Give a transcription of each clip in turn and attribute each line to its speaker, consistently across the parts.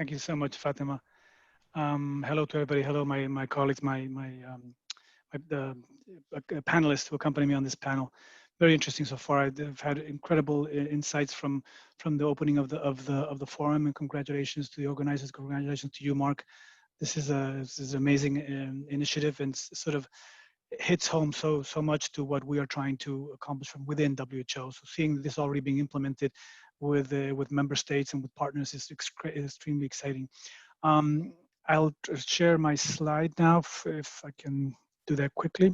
Speaker 1: Thank you so much, Fatima. Hello to everybody. Hello, my colleagues, the panelists who accompany me on this panel. Very interesting so far. I've had incredible insights from the opening of the forum, and congratulations to the organizers. Congratulations to you, Mark. This is an amazing initiative, and sort of hits home so much to what we are trying to accomplish from within WHO. So seeing this already being implemented with member states and with partners is extremely exciting. I'll share my slide now if I can do that quickly.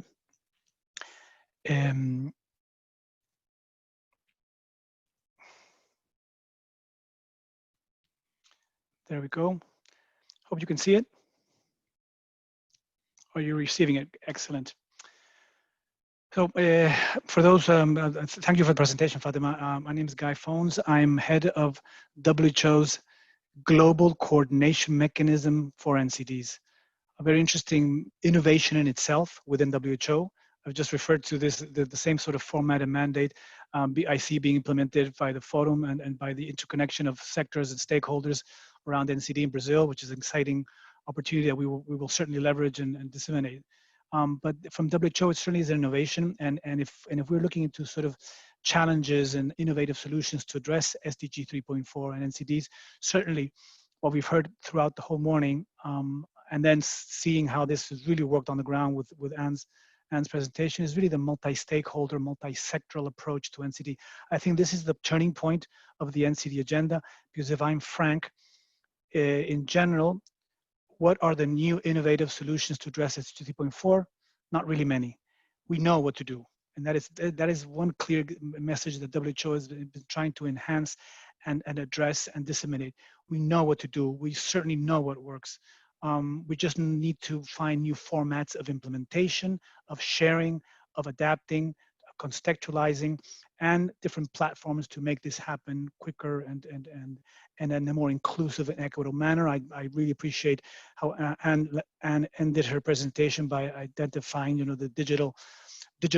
Speaker 1: There we go. Hope you can see it. Are you receiving it? Excellent. So for those, thank you for the presentation, Fatima. My name is Guy Fones. I'm head of WHO's Global Coordination Mechanism for NCDs. A very interesting innovation in itself within WHO. I've just referred to this, the same sort of format and mandate I see being implemented by the forum and by the interconnection of sectors and stakeholders around NCD in Brazil, which is an exciting opportunity that we will certainly leverage and disseminate. But from WHO, it certainly is an innovation. And if we're looking into sort of challenges and innovative solutions to address SDG 3.4 and NCDs, certainly what we've heard throughout the whole morning, and then seeing how this has really worked on the ground with Anne's presentation, is really the multi-stakeholder, multi-sectoral approach to NCD. I think this is the turning point of the NCD agenda, because if I'm frank, in general, what are the new innovative solutions to address SDG 3.4? Not really many. We know what to do. And that is one clear message that WHO has been trying to enhance and address and disseminate. We know what to do. We certainly know what works. We just need to find new formats of implementation, of sharing, of adapting, contextualizing, and different platforms to make this happen quicker and in a more inclusive and equitable manner. I really appreciate how Anne ended her presentation by identifying, the digital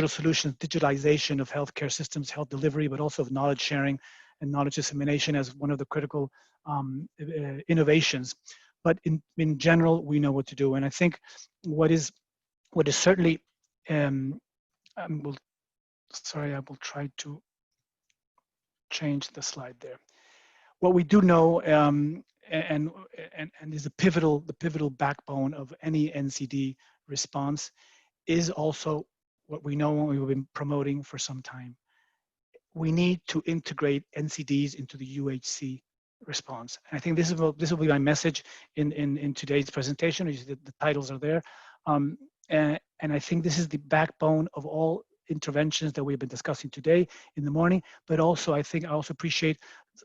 Speaker 1: solutions, digitalization of healthcare systems, health delivery, but also of knowledge sharing and knowledge dissemination as one of the critical innovations. But in general, we know what to do. And I think what is certainly, I will try to change the slide there. What we do know, and is the pivotal backbone of any NCD response, is also what we know and we've been promoting for some time. We need to integrate NCDs into the UHC response. And I think this will be my message in today's presentation. The titles are there. And I think this is the backbone of all interventions that we've been discussing today in the morning, but also I also appreciate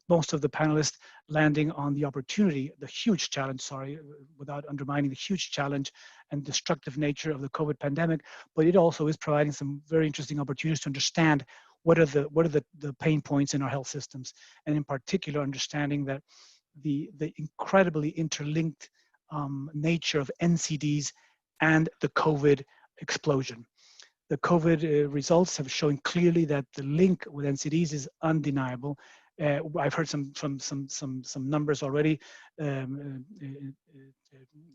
Speaker 1: most of the panelists landing on the opportunity, the huge challenge, without undermining the huge challenge and destructive nature of the COVID pandemic, but it also is providing some very interesting opportunities to understand what are the pain points in our health systems, and in particular understanding that the incredibly interlinked nature of NCDs and the COVID explosion. The COVID results have shown clearly that the link with NCDs is undeniable. I've heard some numbers already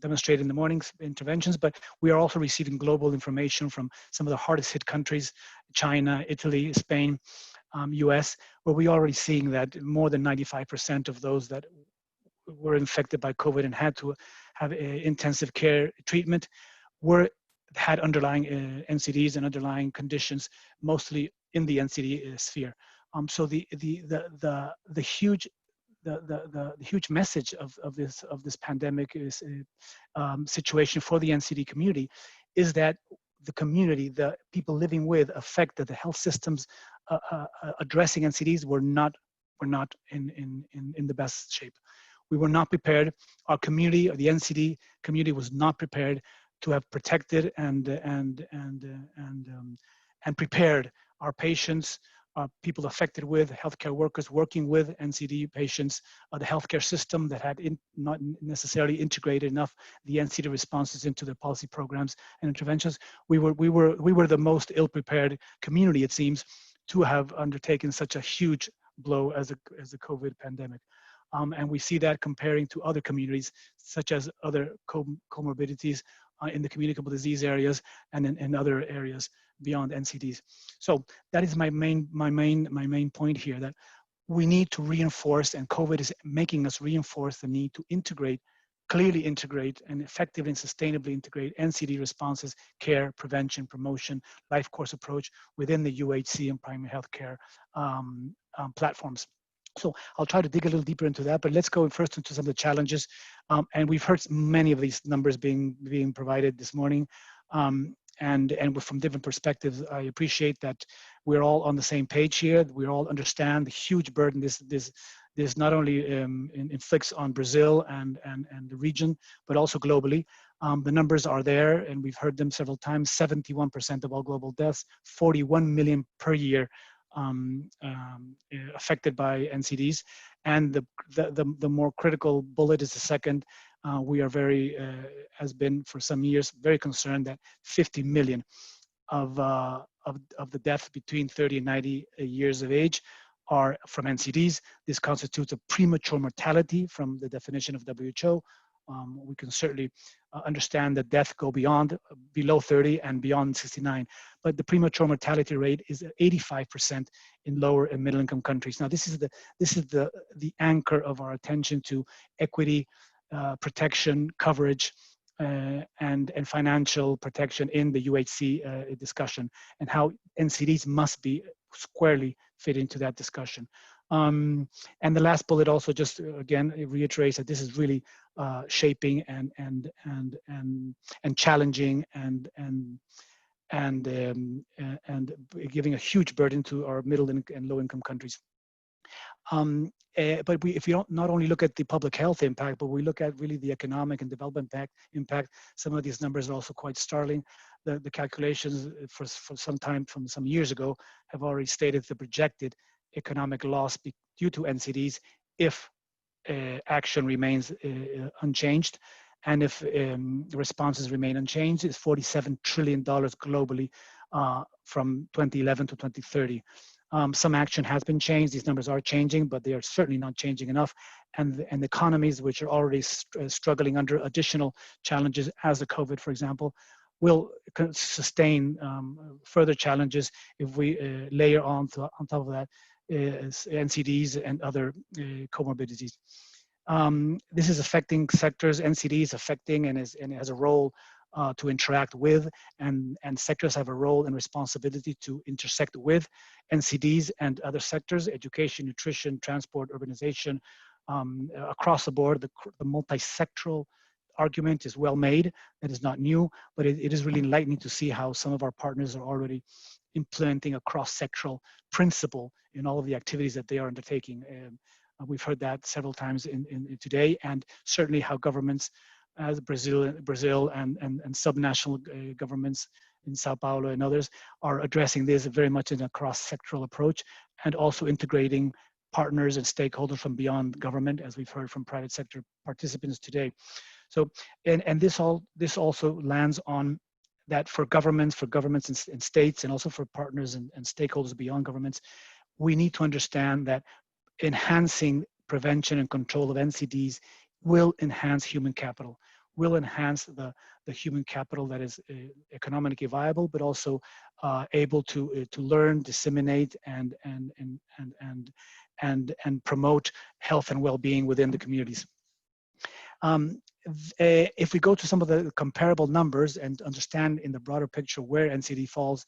Speaker 1: demonstrated in the morning's interventions, but we are also receiving global information from some of the hardest hit countries, China, Italy, Spain, US, where we're already seeing that more than 95% of those that were infected by COVID and had to have intensive care treatment had underlying NCDs and underlying conditions, mostly in the NCD sphere. So the huge message of this pandemic is situation for the NCD community is that the community, the people living with, affected the health systems addressing NCDs were not in the best shape. We were not prepared. Our community, or the NCD community, was not prepared to have protected and prepared our patients, people affected with, healthcare workers working with NCD patients, the healthcare system that had not necessarily integrated enough the NCD responses into their policy programs and interventions. We were the most ill-prepared community, it seems, to have undertaken such a huge blow as the COVID pandemic. And we see that comparing to other communities, such as other comorbidities in the communicable disease areas and in other areas beyond NCDs. So that is my main point here, that we need to reinforce, and COVID is making us reinforce the need to integrate, clearly integrate, and effectively and sustainably integrate NCD responses, care, prevention, promotion, life course approach within the UHC and primary healthcare platforms. So I'll try to dig a little deeper into that, but let's go first into some of the challenges. And we've heard many of these numbers being provided this morning. And from different perspectives. I appreciate that we're all on the same page here. We all understand the huge burden this not only inflicts on Brazil and the region, but also globally. The numbers are there, and we've heard them several times. 71% of all global deaths, 41 million per year affected by NCDs. And the more critical bullet is the second. We are has been for some years, very concerned that 50 million of the deaths between 30 and 90 years of age are from NCDs. This constitutes a premature mortality from the definition of WHO. We can certainly understand that death go below 30 and beyond 69, but the premature mortality rate is 85% in lower and middle income countries. Now, this is the anchor of our attention to equity, protection, coverage, and financial protection in the UHC discussion, and how NCDs must be squarely fit into that discussion. And the last bullet also just again it reiterates that this is really shaping and challenging and giving a huge burden to our middle and low income countries. But if we don't not only look at the public health impact, but we look at really the economic and development impact, some of these numbers are also quite startling. The calculations for some time, from some years ago, have already stated the projected economic loss due to NCDs if action remains unchanged, and if responses remain unchanged, is $47 trillion globally from 2011 to 2030. Some action has been changed. These numbers are changing, but they are certainly not changing enough. And economies which are already struggling under additional challenges, as the COVID, for example, will sustain further challenges if we layer on top of that NCDs and other comorbidities. This is affecting sectors. NCDs affecting and it has a role to interact with, and sectors have a role and responsibility to intersect with NCDs and other sectors: education, nutrition, transport, urbanization, across the board. The multi-sectoral argument is well made. That is not new, but it is really enlightening to see how some of our partners are already implementing a cross-sectoral principle in all of the activities that they are undertaking. We've heard that several times in today, and certainly how governments, as Brazil and subnational governments in Sao Paulo and others, are addressing this very much in a cross-sectoral approach, and also integrating partners and stakeholders from beyond government, as we've heard from private sector participants today. So, and this also lands on that for governments and states, and also for partners and stakeholders beyond governments, we need to understand that enhancing prevention and control of NCDs will enhance human capital, will enhance the human capital that is economically viable, but also able to learn, disseminate, and promote health and well-being within the communities. If we go to some of the comparable numbers and understand in the broader picture where NCD falls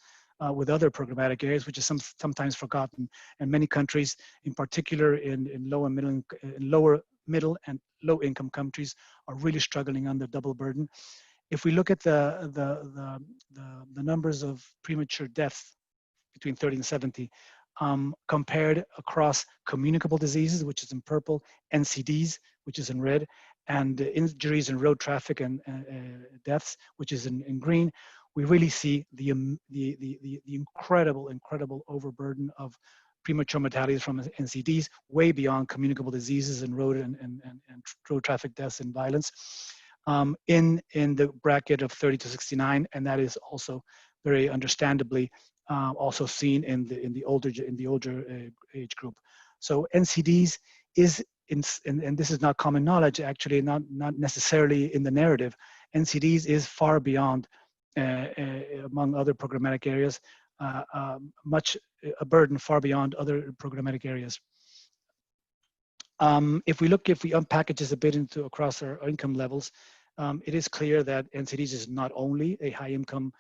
Speaker 1: with other programmatic areas, which is sometimes forgotten, and many countries, in particular in lower middle and low income countries, are really struggling under double burden. If we look at the numbers of premature deaths between 30 and 70, compared across communicable diseases, which is in purple, NCDs, which is in red, and injuries in road traffic and deaths, which is in green, we really see the incredible overburden of premature mortalities from NCDs, way beyond communicable diseases and road and road traffic deaths and violence, in the bracket of 30 to 69, and that is also very understandably also seen in the older age group. So NCDs is and this is not common knowledge, actually, not necessarily in the narrative, NCDs is far beyond, among other programmatic areas, much a burden far beyond other programmatic areas. If we unpackage this a bit into across our income levels, it is clear that NCDs is not only a high income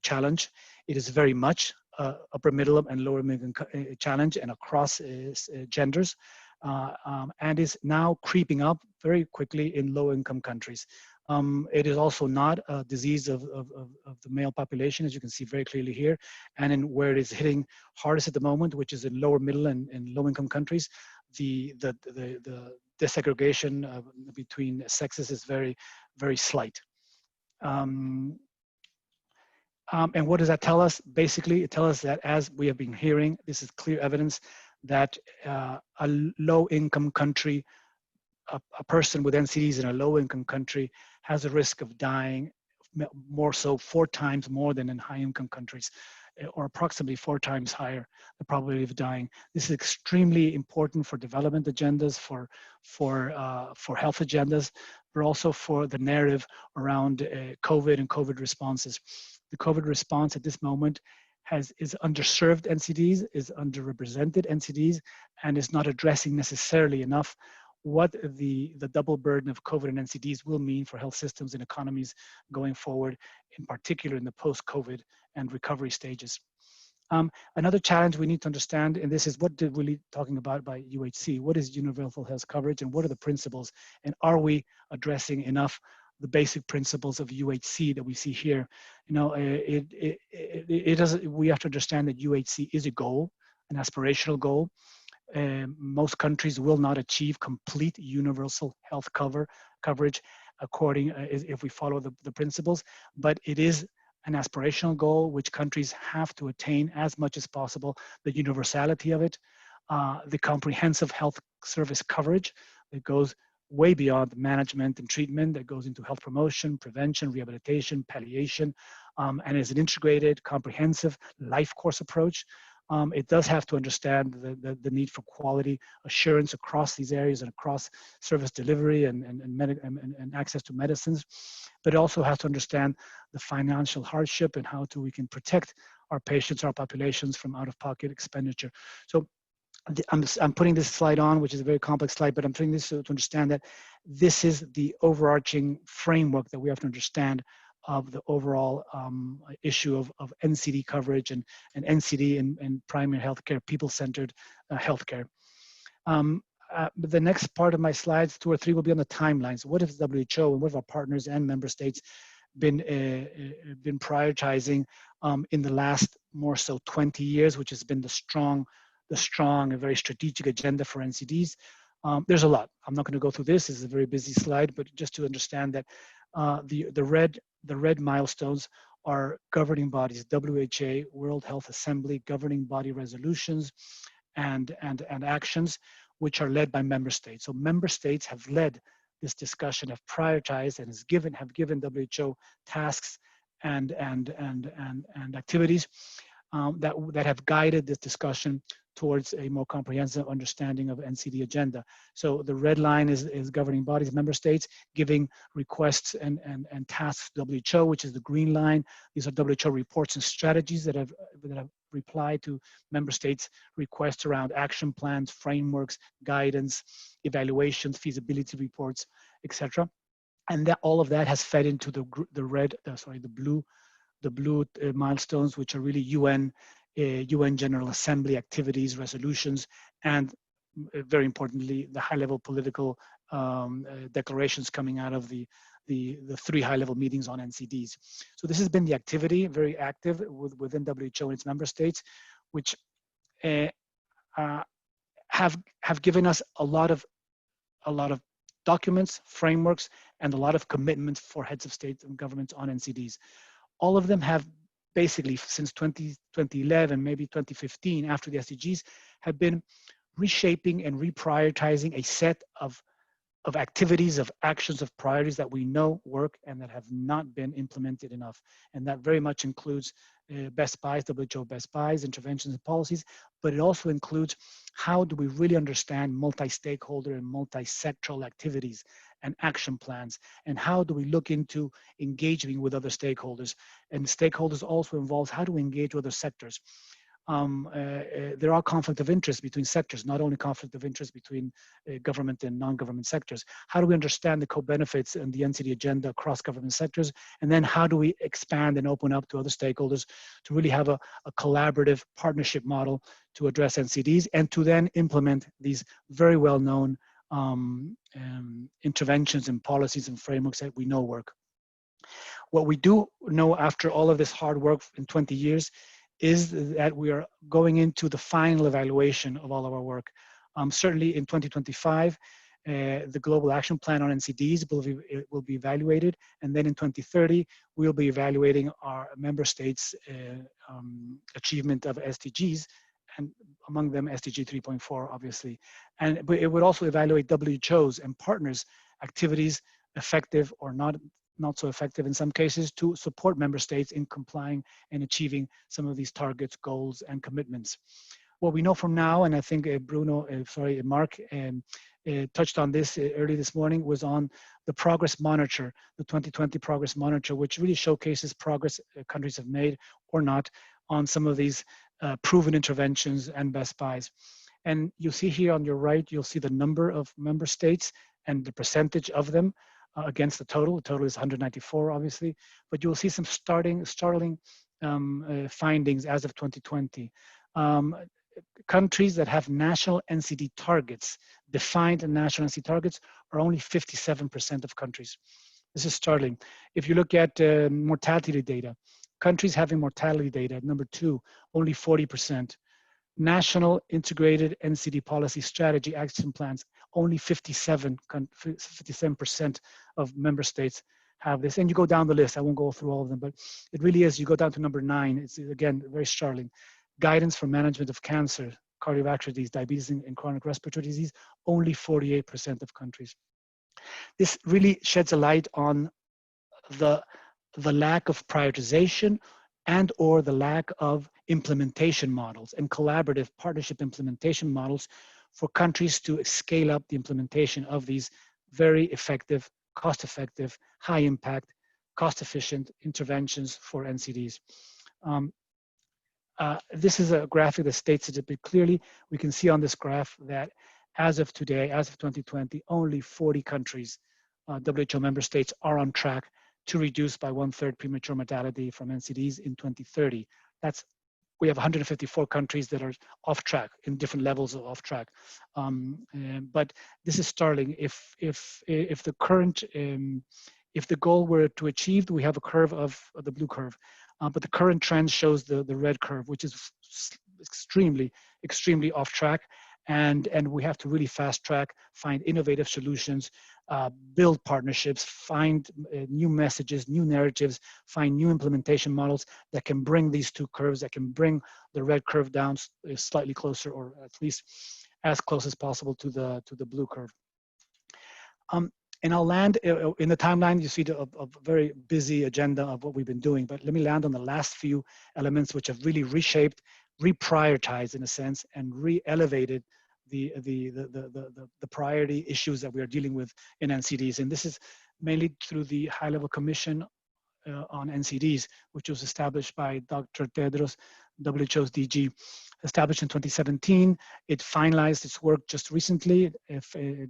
Speaker 1: challenge. It is very much upper middle and lower middle challenge, and across genders, and is now creeping up very quickly in low income countries. It is also not a disease of the male population, as you can see very clearly here, and in where it is hitting hardest at the moment, which is in lower middle and low income countries. The desegregation between sexes is very, very slight. And what does that tell us? Basically, it tells us that, as we have been hearing, this is clear evidence that a low-income country, a person with NCDs in a low-income country has a risk of dying more so 4 times more than in high-income countries, or approximately 4 times higher the probability of dying. This is extremely important for development agendas, for health agendas, but also for the narrative around COVID and COVID responses. The COVID response at this moment is underserved NCDs, is underrepresented NCDs, and is not addressing necessarily enough what the double burden of COVID and NCDs will mean for health systems and economies going forward, in particular in the post-COVID and recovery stages. Another challenge we need to understand, and this is what we're really talking about by UHC, what is universal health coverage and what are the principles, and are we addressing enough the basic principles of UHC that we see here? You know, we have to understand that UHC is a goal, an aspirational goal. Most countries will not achieve complete universal health coverage according, if we follow the principles, but it is an aspirational goal which countries have to attain as much as possible, the universality of it, the comprehensive health service coverage that goes way beyond management and treatment, that goes into health promotion, prevention, rehabilitation, palliation, and is an integrated, comprehensive life course approach. It does have to understand the need for quality assurance across these areas and across service delivery and access to medicines, but it also has to understand the financial hardship and how we can protect our patients, our populations from out-of-pocket expenditure. So I'm putting this slide on, which is a very complex slide, but I'm putting this to understand that this is the overarching framework that we have to understand of the overall issue of NCD coverage and NCD and primary healthcare, people-centered healthcare. The next part of my slides, 2 or 3, will be on the timelines. What have WHO and what have our partners and member states been prioritizing in the last more so 20 years, which has been the strong and very strategic agenda for NCDs? There's a lot. I'm not going to go through this. This is a very busy slide, but just to understand that the red milestones are governing bodies, WHO, World Health Assembly, governing body resolutions and actions, which are led by member states. So member states have led this discussion, have prioritized, and have given WHO tasks and activities that have guided this discussion towards a more comprehensive understanding of NCD agenda. So the red line is governing bodies, member states, giving requests and tasks to WHO, which is the green line. These are WHO reports and strategies that have replied to member states' requests around action plans, frameworks, guidance, evaluations, feasibility reports, etc. And that all of that has fed into the blue milestones, which are really UN General Assembly activities, resolutions, and very importantly, the high-level political declarations coming out of the 3 high-level meetings on NCDs. So this has been the activity, very active within WHO and its member states, which have given us a lot of documents, frameworks, and a lot of commitments for heads of state and governments on NCDs. All of them have basically, since 2011, maybe 2015, after the SDGs, have been reshaping and reprioritizing a set of of activities, of actions, of priorities that we know work and that have not been implemented enough. And that very much includes best buys, WHO best buys, interventions and policies, but it also includes how do we really understand multi-stakeholder and multi-sectoral activities and action plans, and how do we look into engaging with other stakeholders. And stakeholders also involves how do we engage with other sectors. There are conflict of interest between sectors, not only conflict of interest between government and non-government sectors. How do we understand the co-benefits and the NCD agenda across government sectors? And then how do we expand and open up to other stakeholders to really have a collaborative partnership model to address NCDs and to then implement these very well-known interventions and policies and frameworks that we know work. What we do know after all of this hard work in 20 years is that we are going into the final evaluation of all of our work. Certainly in 2025, the Global Action Plan on NCDs will be evaluated, and then in 2030, we'll be evaluating our member states' achievement of SDGs, and among them SDG 3.4, obviously. But it would also evaluate WHO's and partners' activities, effective or not so effective in some cases, to support member states in complying and achieving some of these targets, goals, and commitments. What we know from now, and I think Mark touched on this early this morning, was on the Progress Monitor, the 2020 Progress Monitor, which really showcases progress countries have made or not on some of these proven interventions and best buys. And you'll see here on your right, you'll see the number of member states and the percentage of them against the total. The total is 194, obviously, but you'll see some startling findings as of 2020. Countries that have national NCD targets, defined national NCD targets, are only 57% of countries. This is startling. If you look at mortality data, countries having mortality data, number 2, only 40%. National integrated NCD policy strategy action plans, only 57% of member states have this. And you go down the list, I won't go through all of them, but it really is, you go down to number 9, it's again, very startling. Guidance for management of cancer, cardiovascular disease, diabetes, and chronic respiratory disease, only 48% of countries. This really sheds a light on the lack of prioritization and or the lack of implementation models and collaborative partnership implementation models for countries to scale up the implementation of these very effective, cost-effective, high-impact, cost-efficient interventions for NCDs. This is a graphic that states it a bit clearly. We can see on this graph that as of today, as of 2020, only 40 countries, WHO member states, are on track to reduce by 1/3 premature mortality from NCDs in 2030. We have 154 countries that are off track in different levels of off track. But this is startling. If the current, if the goal were to achieve, we have a curve of the blue curve, but the current trend shows the red curve, which is extremely off track. And we have to really fast track, find innovative solutions, build partnerships, find new messages, new narratives, find new implementation models that can bring these two curves, that can bring the red curve down slightly closer, or at least as close as possible to the blue curve. And I'll land in the timeline. You see a very busy agenda of what we've been doing, but let me land on the last few elements which have really reshaped, reprioritized in a sense, and re-elevated the priority issues that we are dealing with in NCDs. And this is mainly through the high-level commission on NCDs, which was established by Dr. Tedros, WHO's DG, established in 2017. It finalized its work just recently,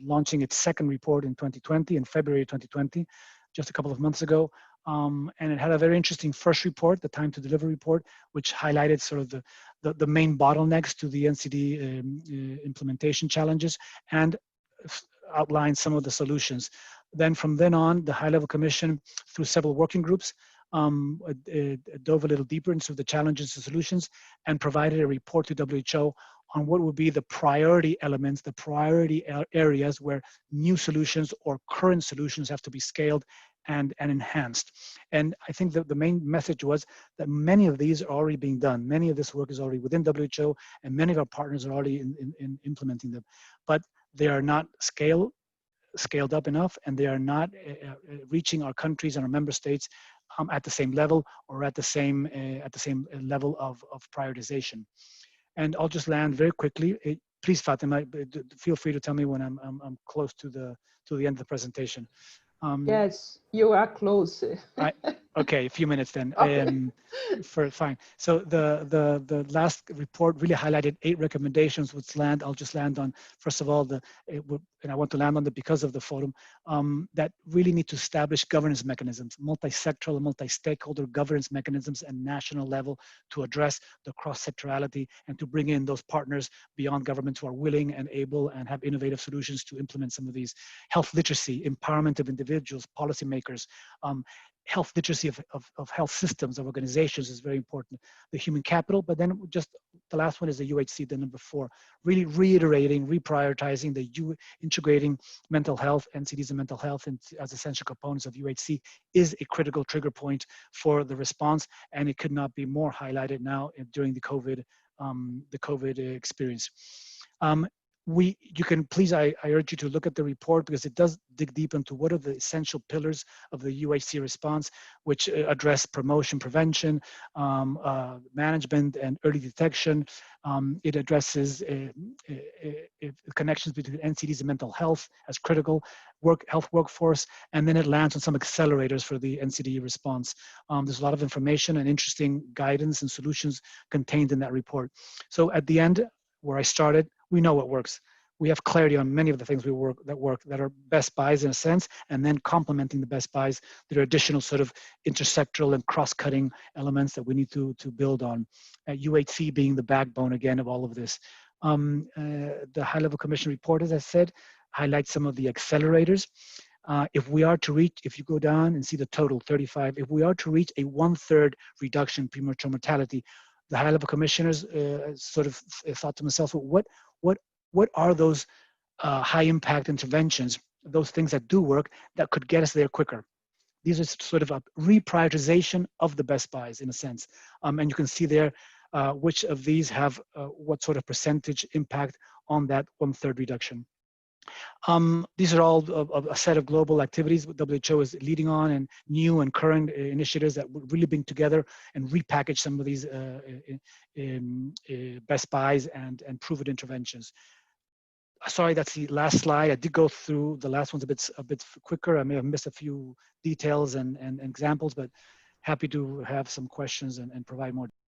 Speaker 1: launching its second report in 2020, in February 2020, just a couple of months ago. And it had a very interesting first report, the time to deliver report, which highlighted sort of the main bottlenecks to the NCD implementation challenges and outlined some of the solutions. Then from then on, the high-level commission, through several working groups, dove a little deeper into the challenges and solutions and provided a report to WHO on what would be the priority elements, the priority areas where new solutions or current solutions have to be scaled and enhanced. And I think that the main message was that many of these are already being done. Many of this work is already within WHO, and many of our partners are already in implementing them. But they are not scale scaled up enough, and they are not reaching our countries and our member states at the same level or at the same level of prioritization. And I'll just land very quickly. Please, Fatima, feel free to tell me when I'm close to the end of the presentation.
Speaker 2: Yes, you are close.
Speaker 1: Okay, a few minutes then.
Speaker 2: Okay.
Speaker 1: Fine. So the last report really highlighted 8 recommendations, which I'll just land on. First of all, and I want to land on it because of the forum, that really need to establish governance mechanisms, multi-sectoral and multi-stakeholder governance mechanisms and national level to address the cross-sectorality and to bring in those partners beyond governments who are willing and able and have innovative solutions to implement some of these. Health literacy, empowerment of individuals, policymakers, health literacy of health systems, of organizations is very important. The human capital, but then just the last one is the UHC, the number 4, really reiterating, reprioritizing integrating mental health, NCDs and mental health as essential components of UHC is a critical trigger point for the response, and it could not be more highlighted now during the COVID experience. You can please, I urge you to look at the report because it does dig deep into what are the essential pillars of the UHC response, which address promotion, prevention, management, and early detection. It addresses connections between NCDs and mental health as critical, health workforce, and then it lands on some accelerators for the NCD response. There's a lot of information and interesting guidance and solutions contained in that report. So at the end, where I started, we know what works. We have clarity on many of the things that are best buys in a sense, and then complementing the best buys, there are additional sort of intersectoral and cross-cutting elements that we need to build on. UHC being the backbone again of all of this. The high-level commission report, as I said, highlights some of the accelerators. If you go down and see the total 35, if we are to reach a 1/3 reduction in premature mortality, the high-level commissioners sort of thought to themselves, well, what are those high-impact interventions, those things that do work that could get us there quicker? These are sort of a reprioritization of the best buys in a sense. And you can see there which of these have what sort of percentage impact on that 1/3 reduction. These are all a set of global activities WHO is leading on, and new and current initiatives that would really bring together and repackage some of these best buys and proven interventions. Sorry, that's the last slide. I did go through the last ones a bit quicker. I may have missed a few details and examples, but happy to have some questions and provide more.